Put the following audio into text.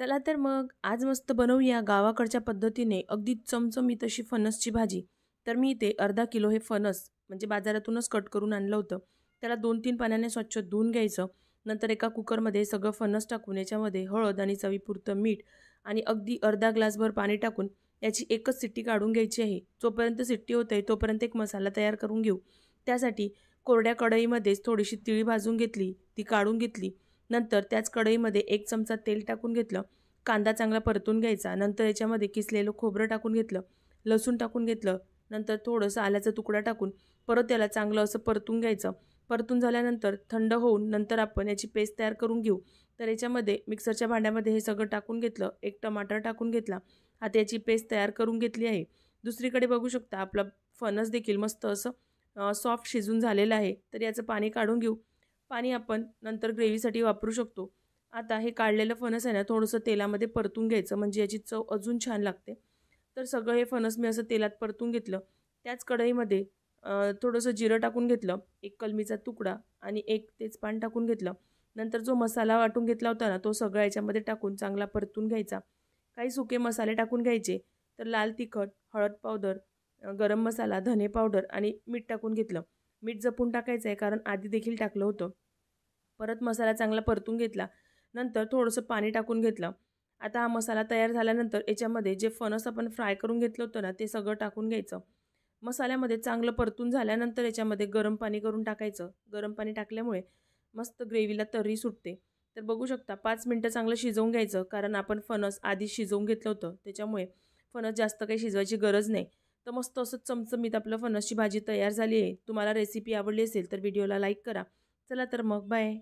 चला तर मग आज मस्त बनवूया गावाकडच्या पद्धतीने अगदी चमचमीत अशी फणसची भाजी. तर मी इथे अर्धा किलो हे फणस म्हणजे बाजारातूनच कट करून आणलं होतं. त्याला 2-3 पाण्याने स्वच्छ धुवून घ्यायचं. नंतर एका कुकरमध्ये सगळं फणस टाकून याच्यामध्ये हळद आणि चवीपुरतं मीठ आणि अगदी अर्धा ग्लासभर पाणी टाकून याची एकच सिट्टी काढून घ्यायची आहे. जोपर्यंत सिट्टी होते तोपर्यंत एक मसाला तयार करून घेऊ. त्यासाठी कोरड्या कढईमध्येच थोडीशी तिळी भाजून घेतली, ती काढून घेतली. नंतर त्याच कढईमध्ये 1 चमचा तेल टाकून घेतलं. कांदा चांगला परतून घ्यायचा. नंतर याच्यामध्ये किसलेलं खोबरं टाकून घेतलं, लसूण टाकून घेतलं. नंतर थोडंसं आल्याचा तुकडा टाकून परत त्याला चांगलं असं परतून घ्यायचं. परतून झाल्यानंतर थंड होऊन नंतर आपण याची पेस्ट तयार करून घेऊ. तर याच्यामध्ये मिक्सरच्या भांड्यामध्ये हे सगळं टाकून घेतलं. एक टमाटर टाकून घेतला. आता याची पेस्ट तयार करून घेतली आहे. दुसरीकडे बघू शकता आपला फणस देखील मस्त असं सॉफ्ट शिजून झालेलं आहे. तर याचं पाणी काढून घेऊ. पाणी आपण नंतर ग्रेव्हीसाठी वापरू शकतो. आता हे काढलेलं फणस आहे ना, थोडंसं तेलामध्ये परतून घ्यायचं म्हणजे याची चव अजून छान लागते. तर सगळं हे फणस मी असं तेलात परतून घेतलं. त्याच कढईमध्ये थोडंसं जिरं टाकून घेतलं, एक कलमीचा तुकडा आणि एक तेजपान टाकून घेतलं. नंतर जो मसाला वाटून घेतला होता ना, तो सगळा याच्यामध्ये टाकून चांगला परतून घ्यायचा. काही सुके मसाले टाकून घ्यायचे. तर लाल तिखट, हळद पावडर, गरम मसाला, धने पावडर आणि मीठ टाकून घेतलं. मीठ जपून टाकायचं आहे कारण आधी देखील टाकलं होतं. परत मसाला चांगला परतून घेतला. नंतर थोडंसं पाणी टाकून घेतलं. आता हा मसाला तयार झाल्यानंतर याच्यामध्ये जे फणस आपण फ्राय करून घेतलं होतं ना, ते सगळं टाकून घ्यायचं. मसाल्यामध्ये चांगलं परतून झाल्यानंतर याच्यामध्ये गरम पाणी करून टाकायचं. गरम पाणी टाकल्यामुळे मस्त ग्रेव्हीला तर्री सुटते. तर बघू शकता 5 मिनिटं चांगलं शिजवून घ्यायचं कारण आपण फणस आधी शिजवून घेतलं होतं. त्याच्यामुळे फणस जास्त काही शिजवायची गरज नाही. तर मस्त असं चमचमीत आपलं फणसची भाजी तयार झाली आहे. तुम्हाला रेसिपी आवडली असेल तर व्हिडिओला लाईक करा. चला तर मग बाय.